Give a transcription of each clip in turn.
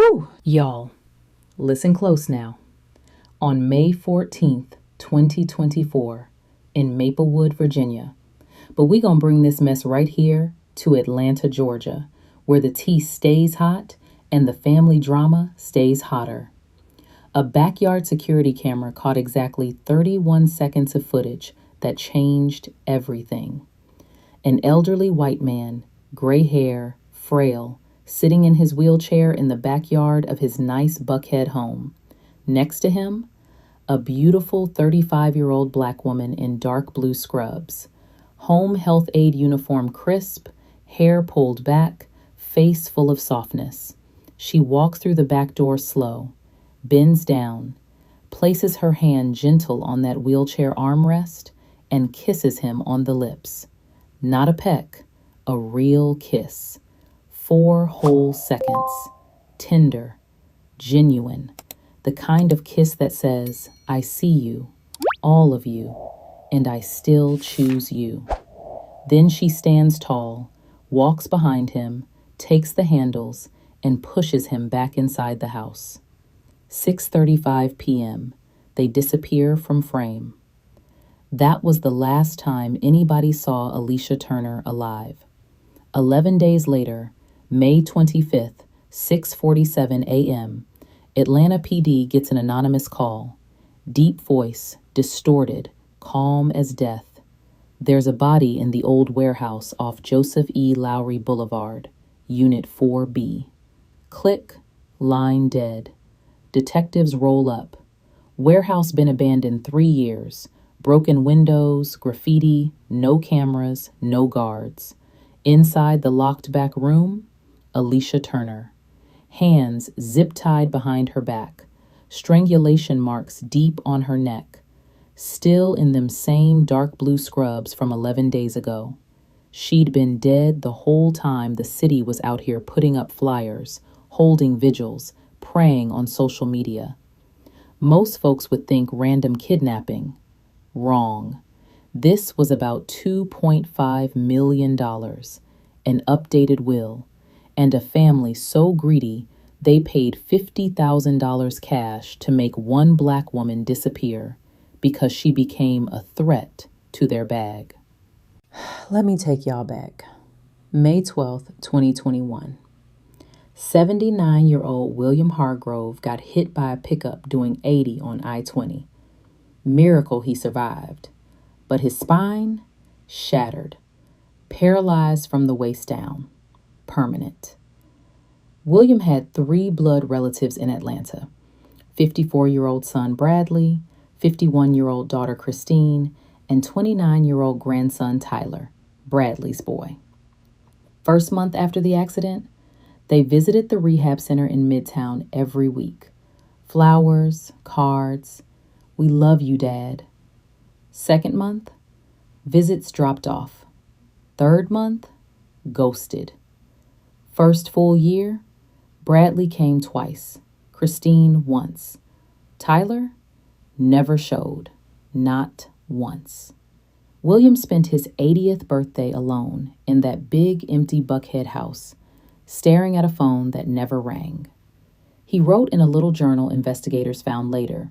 Whew, y'all, listen close now. On May 14th, 2024, in Maplewood, Virginia. But we gonna bring this mess right here to Atlanta, Georgia, where the tea stays hot and the family drama stays hotter. A backyard security camera caught exactly 31 seconds of footage that changed everything. An elderly white man, gray hair, frail, sitting in his wheelchair in the backyard of his nice Buckhead home. Next to him, a beautiful 35-year-old black woman in dark blue scrubs. Home health aide uniform crisp, hair pulled back, face full of softness. She walks through the back door slow, bends down, places her hand gentle on that wheelchair armrest, and kisses him on the lips. Not a peck, a real kiss. 4 whole seconds. Tender, genuine. The kind of kiss that says, I see you, all of you, and I still choose you. Then she stands tall, walks behind him, takes the handles, and pushes him back inside the house. 6:35 p.m. They disappear from frame. That was the last time anybody saw Alicia Turner alive. 11 days later, May 25th, 6:47 a.m., Atlanta PD gets an anonymous call. Deep voice, distorted, calm as death. There's a body in the old warehouse off Joseph E. Lowry Boulevard, Unit 4B. Click, line dead. Detectives roll up. Warehouse been abandoned 3 years. Broken windows, graffiti, no cameras, no guards. Inside the locked back room, Alicia Turner. Hands zip-tied behind her back. Strangulation marks deep on her neck. Still in them same dark blue scrubs from 11 days ago. She'd been dead the whole time the city was out here putting up flyers, holding vigils, praying on social media. Most folks would think random kidnapping. Wrong. This was about $2.5 million, an updated will, and a family so greedy they paid $50,000 cash to make one black woman disappear because she became a threat to their bag. Let me take y'all back. May 12th, 2021. 79-year-old William Hargrove got hit by a pickup doing 80 on I-20. Miracle he survived, but his spine shattered, paralyzed from the waist down, permanent. William had 3 blood relatives in Atlanta: 54-year-old son Bradley, 51-year-old daughter Christine, and 29-year-old grandson Tyler, Bradley's boy. First month after the accident, they visited the rehab center in Midtown every week. Flowers, cards, we love you, Dad. Second month, visits dropped off. Third month, ghosted. First full year, Bradley came twice, Christine once. Tyler never showed, not once. William spent his 80th birthday alone in that big empty Buckhead house, staring at a phone that never rang. He wrote in a little journal investigators found later,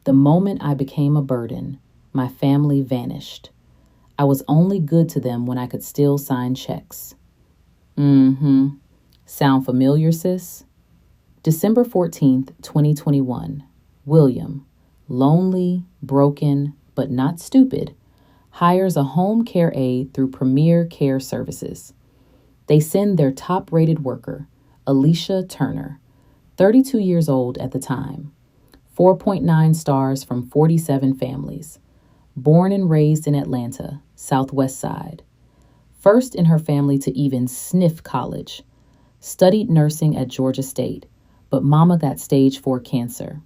"The moment I became a burden, my family vanished. I was only good to them when I could still sign checks." Sound familiar, sis? December 14th, 2021. William, lonely, broken, but not stupid, hires a home care aide through Premier Care Services. They send their top-rated worker, Alicia Turner, 32 years old at the time, 4.9 stars from 47 families, born and raised in Atlanta, Southwest Side. First in her family to even sniff college, studied nursing at Georgia State, but mama got stage 4 cancer.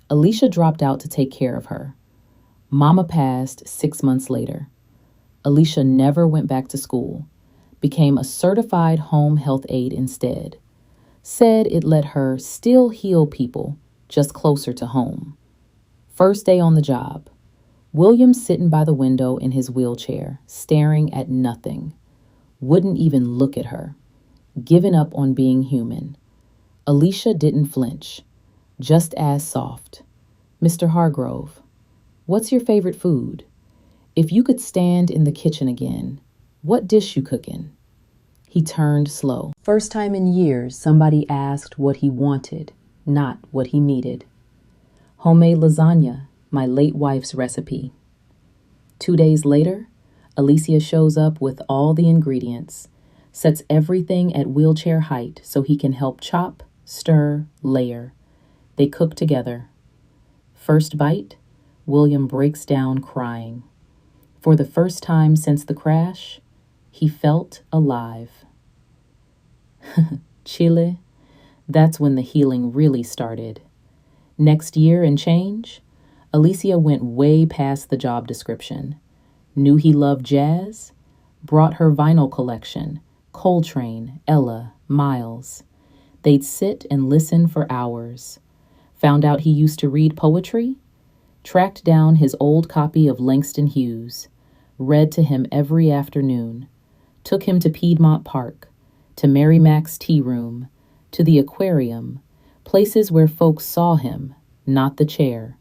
Alicia dropped out to take care of her. Mama passed 6 months later. Alicia never went back to school, became a certified home health aide instead. Said it let her still heal people, just closer to home. First day on the job, William sitting by the window in his wheelchair, staring at nothing. Wouldn't even look at her. Given up on being human. Alicia didn't flinch, just as soft. Mr. Hargrove, what's your favorite food? If you could stand in the kitchen again, what dish you cooking? He turned slow. First time in years somebody asked what he wanted, not what he needed. Homemade lasagna, my late wife's recipe. 2 days later, Alicia shows up with all the ingredients, sets everything at wheelchair height so he can help chop, stir, layer. They cook together. First bite, William breaks down crying. For the first time since the crash, he felt alive. Chile, that's when the healing really started. Next year and change, Alicia went way past the job description. Knew he loved jazz, brought her vinyl collection, Coltrane, Ella, Miles. They'd sit and listen for hours. Found out he used to read poetry, tracked down his old copy of Langston Hughes, read to him every afternoon, took him to Piedmont Park, to Mary Mac's tea room, to the aquarium, places where folks saw him, not the chair.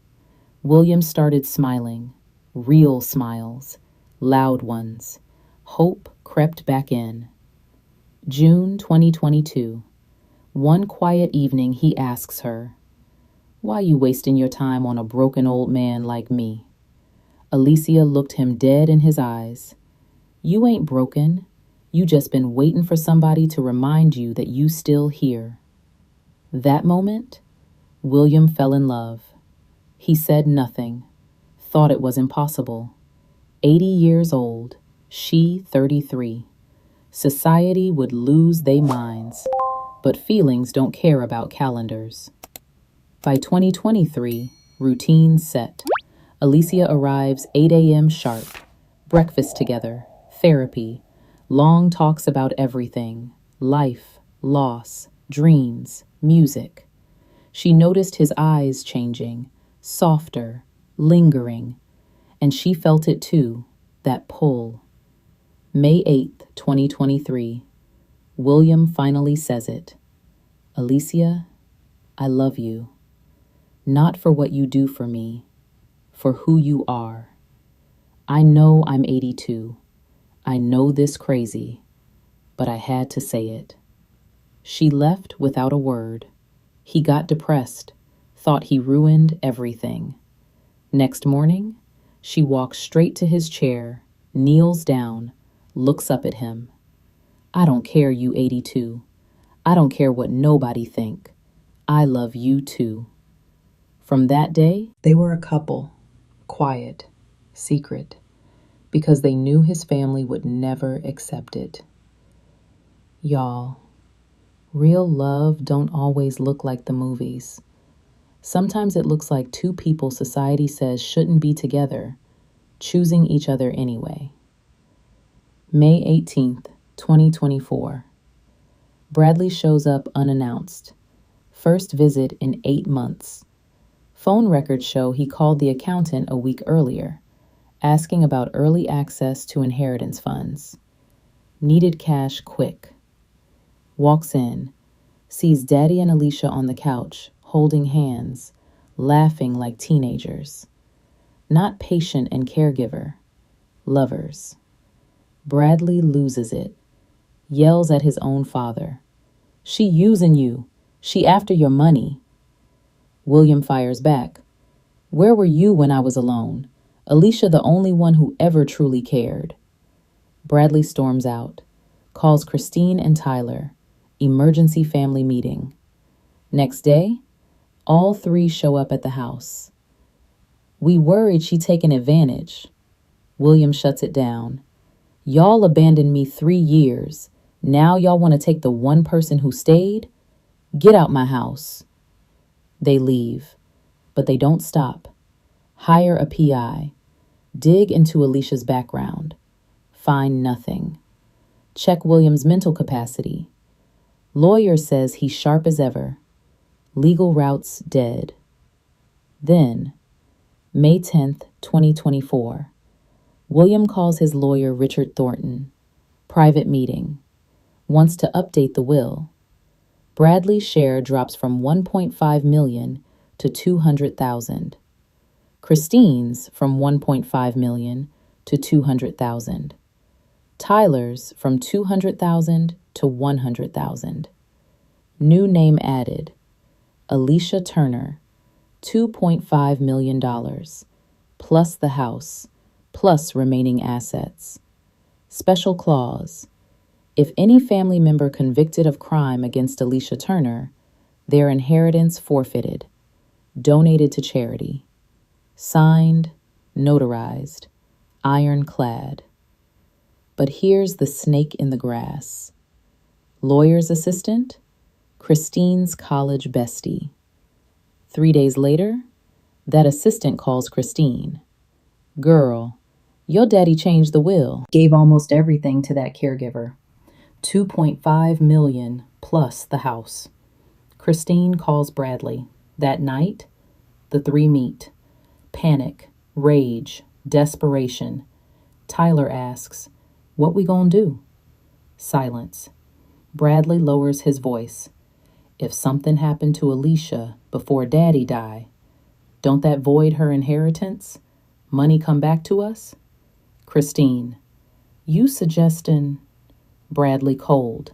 William started smiling, real smiles, loud ones. Hope crept back in. June 2022. One quiet evening he asks her, "Why you wasting your time on a broken old man like me?" Alicia looked him dead in his eyes. "You ain't broken. You just been waiting for somebody to remind you that you still here." That moment, William fell in love. He said nothing, thought it was impossible. 80 years old, she 33. Society would lose their minds, but feelings don't care about calendars. By 2023, routine set. Alicia arrives 8 a.m. sharp. Breakfast together, therapy, long talks about everything, life, loss, dreams, music. She noticed his eyes changing, softer, lingering, and she felt it too, that pull. May 8th, 2023. William finally says it. "Alicia, I love you. Not for what you do for me, for who you are. I know I'm 82. I know this crazy, but I had to say it." She left without a word. He got depressed, thought he ruined everything. Next morning, she walks straight to his chair, kneels down, looks up at him. "I don't care you 82. I don't care what nobody think. I love you too." From that day, they were a couple, quiet, secret, because they knew his family would never accept it. Y'all, real love don't always look like the movies. Sometimes it looks like two people society says shouldn't be together, choosing each other anyway. May 18th, 2024. Bradley shows up unannounced. First visit in 8 months. Phone records show he called the accountant a week earlier, asking about early access to inheritance funds. Needed cash quick. Walks in, sees Daddy and Alicia on the couch, holding hands, laughing like teenagers. Not patient and caregiver, lovers. Bradley loses it, yells at his own father. "She using you. She after your money." William fires back. "Where were you when I was alone? Alicia the only one who ever truly cared." Bradley storms out, calls Christine and Tyler, emergency family meeting. Next day, all three show up at the house. "We worried she taken advantage." William shuts it down. "Y'all abandoned me 3 years. Now y'all want to take the one person who stayed? Get out my house." They leave, but they don't stop. Hire a PI. Dig into Alicia's background. Find nothing. Check William's mental capacity. Lawyer says he's sharp as ever. Legal routes dead. Then, May 10th, 2024. William calls his lawyer Richard Thornton. Private meeting. Wants to update the will. Bradley's share drops from 1.5 million to 200,000. Christine's from 1.5 million to 200,000. Tyler's from 200,000 to 100,000. New name added: Alicia Turner, $2.5 million, plus the house, plus remaining assets. Special clause: if any family member convicted of crime against Alicia Turner, their inheritance forfeited, donated to charity. Signed, notarized, ironclad. But here's the snake in the grass. Lawyer's assistant, Christine's college bestie. 3 days later, that assistant calls Christine. Girl, your daddy changed the will. Gave almost everything to that caregiver. 2.5 million plus the house. Christine calls Bradley. That night, the three meet. Panic, rage, desperation. Tyler asks, "What we gonna do?" Silence. Bradley lowers his voice. "If something happened to Alicia before Daddy die, don't that void her inheritance? Money come back to us?" Christine, "You suggesting?" Bradley cold.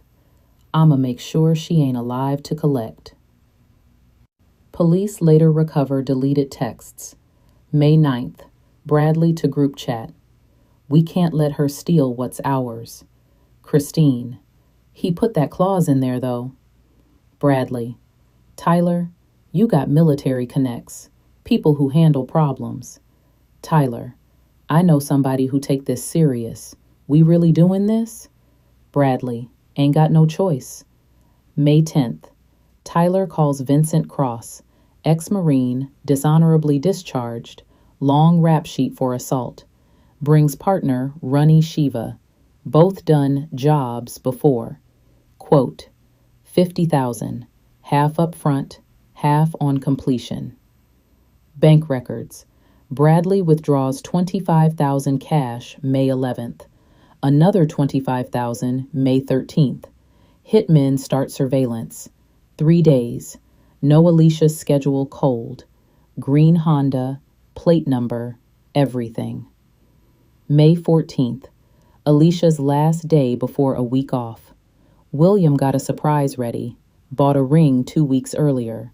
"I'ma make sure she ain't alive to collect." Police later recover deleted texts. May 9th, Bradley to group chat. "We can't let her steal what's ours." Christine, "He put that clause in there, though." Bradley, "Tyler, you got military connects, people who handle problems." Tyler, "I know somebody who take this serious. We really doing this?" Bradley, "Ain't got no choice." May 10th, Tyler calls Vincent Cross, ex-Marine, dishonorably discharged, long rap sheet for assault. Brings partner Runny Shiva, both done jobs before. Quote, 50,000, half up front, half on completion. Bank records. Bradley withdraws 25,000 cash May 11th. Another 25,000 May 13th. Hitmen start surveillance. 3 days. No Alicia's schedule cold. Green Honda, plate number, everything. May 14th. Alicia's last day before a week off. William got a surprise ready. Bought a ring 2 weeks earlier.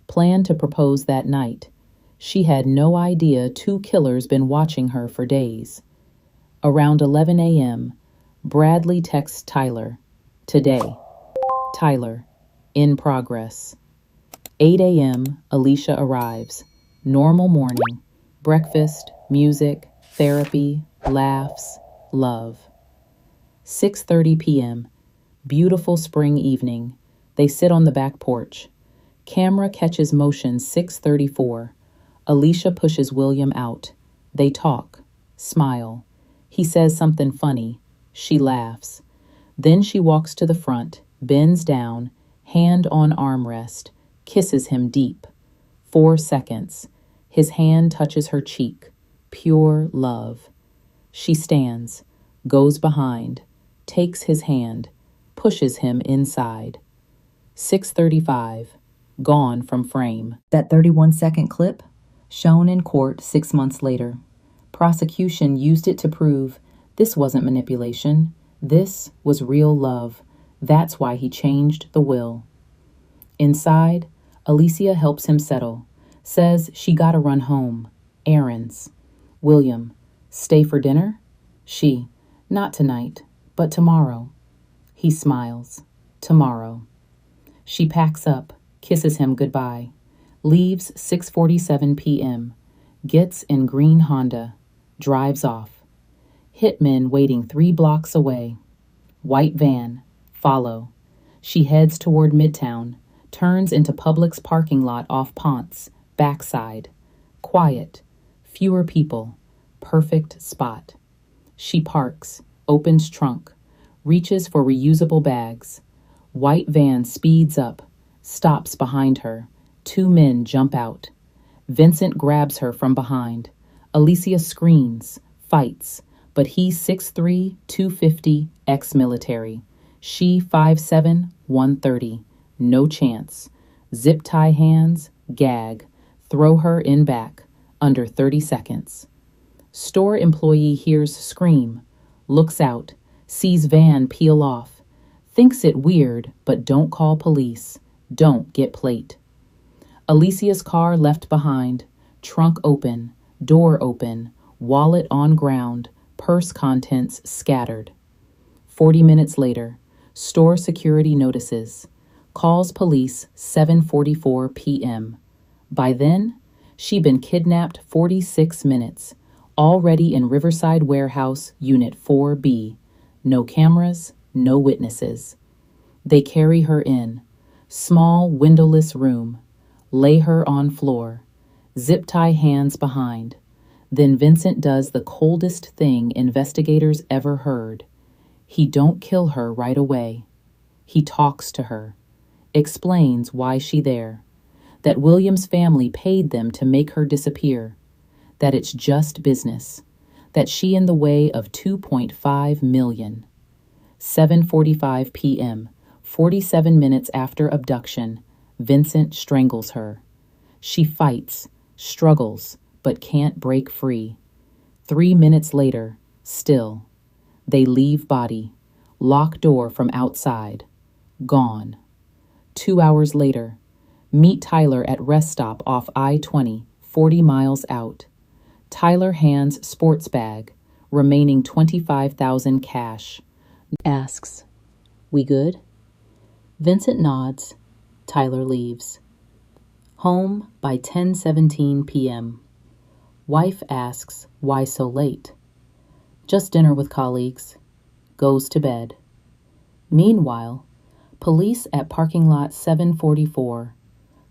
Planned to propose that night. She had no idea 2 killers been watching her for days. Around 11 a.m., Bradley texts Tyler. Today. Tyler. In progress. 8 a.m., Alicia arrives. Normal morning. Breakfast, music, therapy, laughs, love. 6:30 p.m., beautiful spring evening. They sit on the back porch. Camera catches motion 6:34. Alicia pushes William out. They talk, smile. He says something funny. She laughs. Then she walks to the front, bends down, hand on armrest, kisses him deep. 4 seconds. His hand touches her cheek. Pure love. She stands, goes behind, takes his hand, pushes him inside. 6:35. Gone from frame. That 31-second clip, shown in court 6 months later. Prosecution used it to prove this wasn't manipulation. This was real love. That's why he changed the will. Inside, Alicia helps him settle. Says she gotta run home. Errands. William, stay for dinner? She, not tonight, but tomorrow. He smiles. Tomorrow. She packs up, kisses him goodbye. Leaves 6:47 p.m. Gets in green Honda. Drives off. Hitmen waiting 3 blocks away. White van. Follow. She heads toward Midtown. Turns into Publix parking lot off Ponce. Backside. Quiet. Fewer people. Perfect spot. She parks. Opens trunk. Reaches for reusable bags. White van speeds up. Stops behind her. 2 men jump out. Vincent grabs her from behind. Alicia screams, fights, but he's 6'3", 250, ex-military. She 5'7", 130. No chance. Zip tie hands, gag, throw her in back, under 30 seconds. Store employee hears scream, looks out, sees van peel off, thinks it weird, but don't call police, don't get plate. Alicia's car left behind, trunk open, door open, wallet on ground, purse contents scattered. 40 minutes later, store security notices, calls police 7:44 p.m. By then, she'd been kidnapped 46 minutes, already in Riverside Warehouse, Unit 4B. No cameras, no witnesses. They carry her in, small windowless room, lay her on floor, zip tie hands behind. Then Vincent does the coldest thing investigators ever heard. He don't kill her right away. He talks to her, explains why she there, that William's family paid them to make her disappear, that it's just business, that she in the way of $2.5 million. 7:45 p.m., 47 minutes after abduction, Vincent strangles her. She fights, struggles, but can't break free. 3 minutes later, still. They leave body, lock door from outside, gone. 2 hours later, meet Tyler at rest stop off I-20, 40 miles out. Tyler hands sports bag, remaining $25,000 cash. Asks, "We good?" Vincent nods. Tyler leaves. Home by 10:17 p.m. Wife asks, "Why so late?" "Just dinner with colleagues." Goes to bed. Meanwhile, police at parking lot 744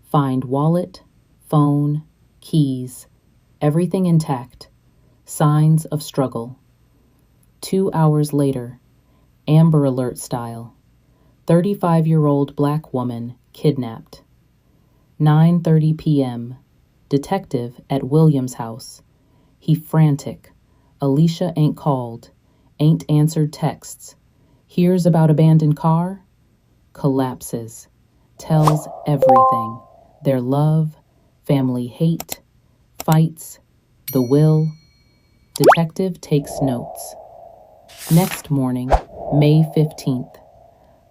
find wallet, phone, keys, everything intact, signs of struggle. 2 hours later, Amber Alert style, 35-year-old black woman kidnapped. 9:30 p.m., detective at William's house. He frantic. Alicia ain't called, ain't answered texts. Hears about abandoned car, collapses, tells everything. Their love, family hate, fights, the will. Detective takes notes. Next morning, May 15th.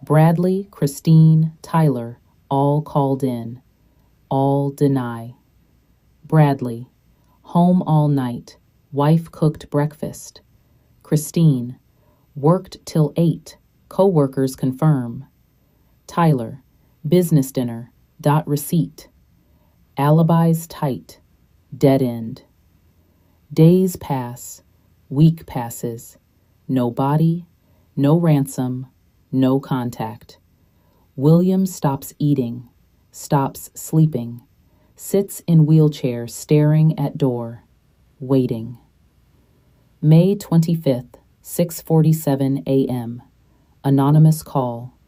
Bradley, Christine, Tyler, all called in. All deny. Bradley, home all night. Wife cooked breakfast. Christine, worked till 8. Co-workers confirm. Tyler, business dinner. Dot receipt. Alibis tight. Dead end. Days pass. Week passes. No body, no ransom, no contact. William stops eating, stops sleeping, sits in wheelchair staring at door, waiting. May 25th, 6:47 a.m. Anonymous call.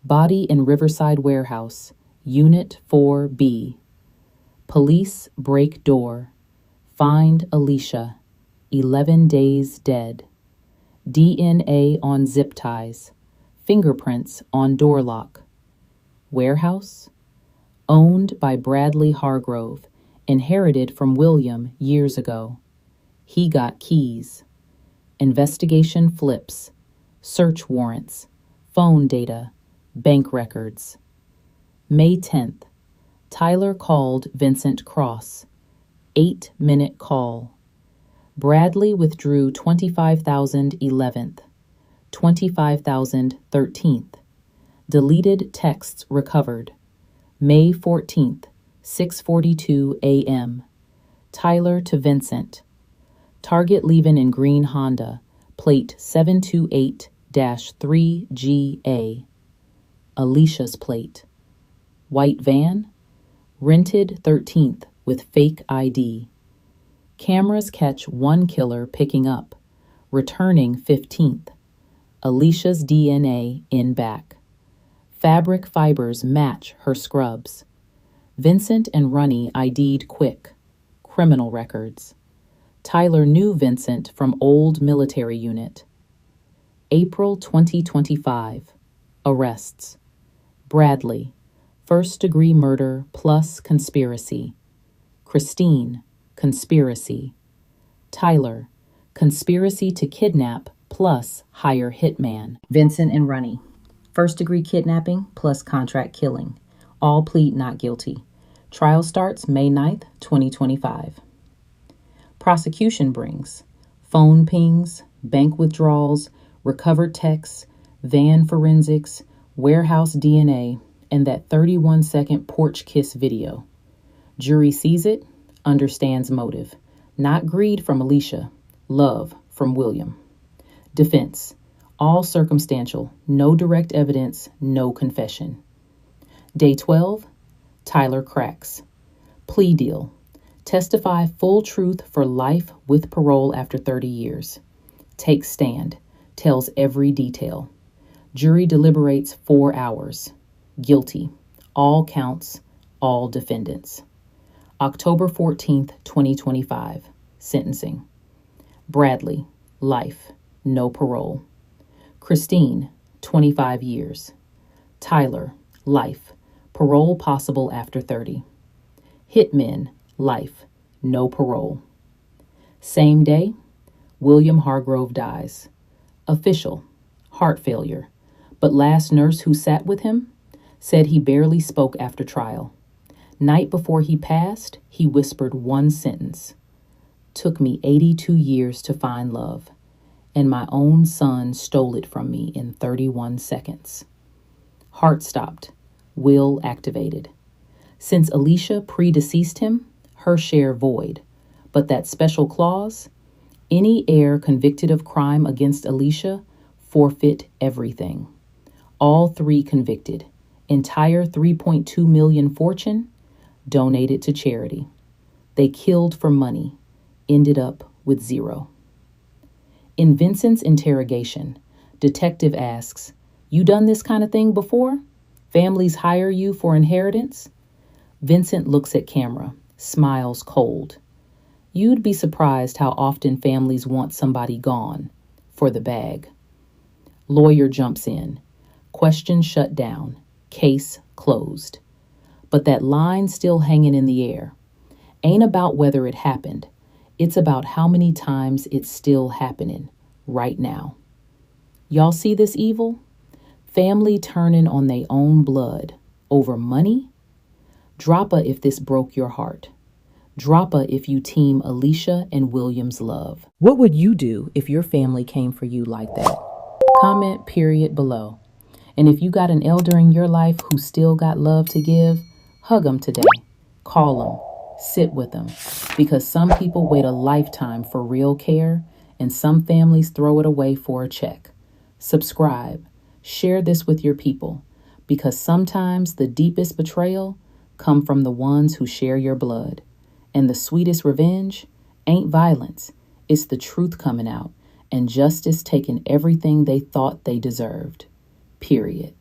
Body in Riverside Warehouse, Unit 4B. Police break door. Find Alicia, 11 days dead. DNA on zip ties. Fingerprints on door lock. Warehouse? Owned by Bradley Hargrove, inherited from William years ago. He got keys. Investigation flips. Search warrants. Phone data. Bank records. May 10th. Tyler called Vincent Cross. 8-minute call. Bradley withdrew $25,000 11th, $25,000 13th. Deleted texts recovered. May 14th, 6:42 a.m. Tyler to Vincent. Target leaving in green Honda, plate 728-3GA. Alicia's plate. White van, rented 13th with fake ID. Cameras catch one killer picking up, returning 15th. Alicia's DNA in back. Fabric fibers match her scrubs. Vincent and Runny ID'd quick. Criminal records. Tyler knew Vincent from old military unit. April 2025. Arrests. Bradley, first-degree murder plus conspiracy. Christine, conspiracy. Tyler, conspiracy to kidnap plus hire hitman. Vincent and Ronnie, first-degree kidnapping plus contract killing. All plead not guilty. Trial starts May 9th, 2025. Prosecution brings phone pings, bank withdrawals, recovered texts, van forensics, warehouse DNA, and that 31-second porch kiss video. Jury sees it, understands motive. Not greed from Alicia, love from William. Defense, all circumstantial, no direct evidence, no confession. Day 12, Tyler cracks. Plea deal, testify full truth for life with parole after 30 years. Takes stand, tells every detail. Jury deliberates 4 hours. Guilty, all counts, all defendants. October 14th, 2025, sentencing. Bradley, life, no parole. Christine, 25 years. Tyler, life, parole possible after 30. Hitmen, life, no parole. Same day, William Hargrove dies. Official, heart failure, but last nurse who sat with him said he barely spoke after trial. Night before he passed, he whispered one sentence. Took me 82 years to find love, and my own son stole it from me in 31 seconds. Heart stopped, will activated. Since Alicia predeceased him, her share void, but that special clause, any heir convicted of crime against Alicia forfeit everything. All 3 convicted, entire $3.2 million fortune, donated to charity. They killed for money, ended up with 0. In Vincent's interrogation, detective asks, "You done this kind of thing before? Families hire you for inheritance?" Vincent looks at camera, smiles cold. You'd be surprised how often families want somebody gone for the bag. Lawyer jumps in. Question shut down. Case closed. But that line still hanging in the air. Ain't about whether it happened. It's about how many times it's still happening right now. Y'all see this evil? Family turning on their own blood over money? Drop a if this broke your heart. Drop a if you team Alicia and William's love. What would you do if your family came for you like that? Comment period below. And if you got an elder in your life who still got love to give, hug them today. Call them. Sit with them. Because some people wait a lifetime for real care, and some families throw it away for a check. Subscribe. Share this with your people. Because sometimes the deepest betrayal come from the ones who share your blood. And the sweetest revenge ain't violence. It's the truth coming out and justice taking everything they thought they deserved. Period.